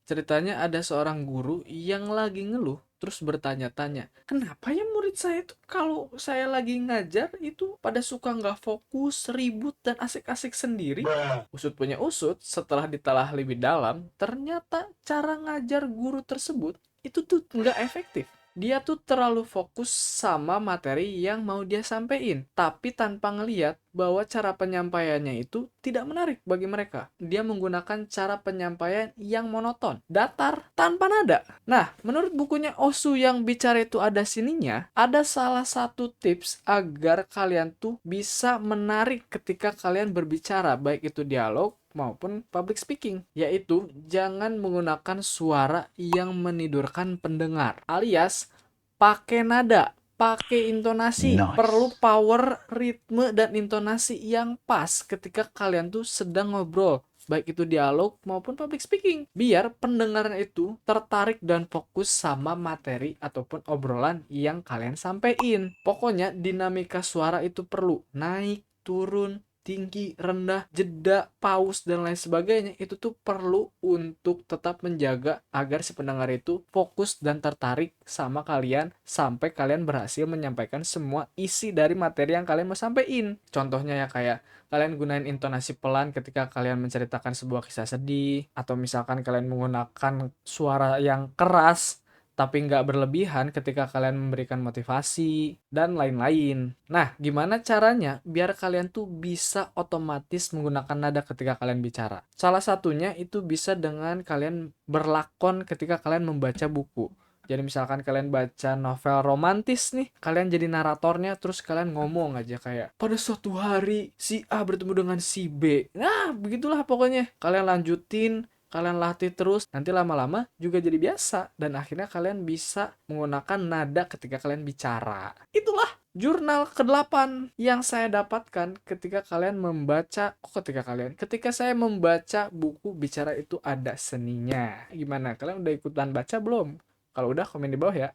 Ceritanya ada seorang guru yang lagi ngeluh, terus bertanya-tanya, kenapa ya murid saya tuh kalau saya lagi ngajar itu pada suka nggak fokus, ribut, dan asik-asik sendiri? Usut punya usut, setelah ditelah lebih dalam, ternyata cara ngajar guru tersebut itu tuh nggak efektif. Dia tuh terlalu fokus sama materi yang mau dia sampein, tapi tanpa ngeliat bahwa cara penyampaiannya itu tidak menarik bagi mereka. Dia menggunakan cara penyampaian yang monoton, datar, tanpa nada. Nah, menurut bukunya Osu yang bicara itu ada sininya, ada salah satu tips agar kalian tuh bisa menarik ketika kalian berbicara, baik itu dialog maupun public speaking, yaitu jangan menggunakan suara yang menidurkan pendengar, alias pakai nada, pakai intonasi, perlu Nice. power, ritme, dan intonasi yang pas ketika kalian tuh sedang ngobrol, baik itu dialog maupun public speaking, biar pendengaran itu tertarik dan fokus sama materi ataupun obrolan yang kalian sampaikan. Pokoknya dinamika suara itu perlu naik, turun, tinggi, rendah, jeda, paus, dan lain sebagainya. Itu tuh perlu untuk tetap menjaga agar si pendengar itu fokus dan tertarik sama kalian sampai kalian berhasil menyampaikan semua isi dari materi yang kalian mau sampaikan. Contohnya ya kayak kalian gunain intonasi pelan ketika kalian menceritakan sebuah kisah sedih, atau misalkan kalian menggunakan suara yang keras tapi nggak berlebihan ketika kalian memberikan motivasi, dan lain-lain. Nah, gimana caranya biar kalian tuh bisa otomatis menggunakan nada ketika kalian bicara? Salah satunya itu bisa dengan kalian berlakon ketika kalian membaca buku. Jadi misalkan kalian baca novel romantis nih, kalian jadi naratornya, terus kalian ngomong aja kayak, pada suatu hari si A bertemu dengan si B. Nah, begitulah pokoknya. Kalian lanjutin, kalian latih terus, nanti lama-lama juga jadi biasa, dan akhirnya kalian bisa menggunakan nada ketika kalian bicara. Itulah jurnal ke-8 yang saya dapatkan ketika kalian membaca, ketika saya membaca buku Bicara Itu Ada Seninya. Gimana? Kalian udah ikutan baca belum? Kalau udah, komen di bawah ya.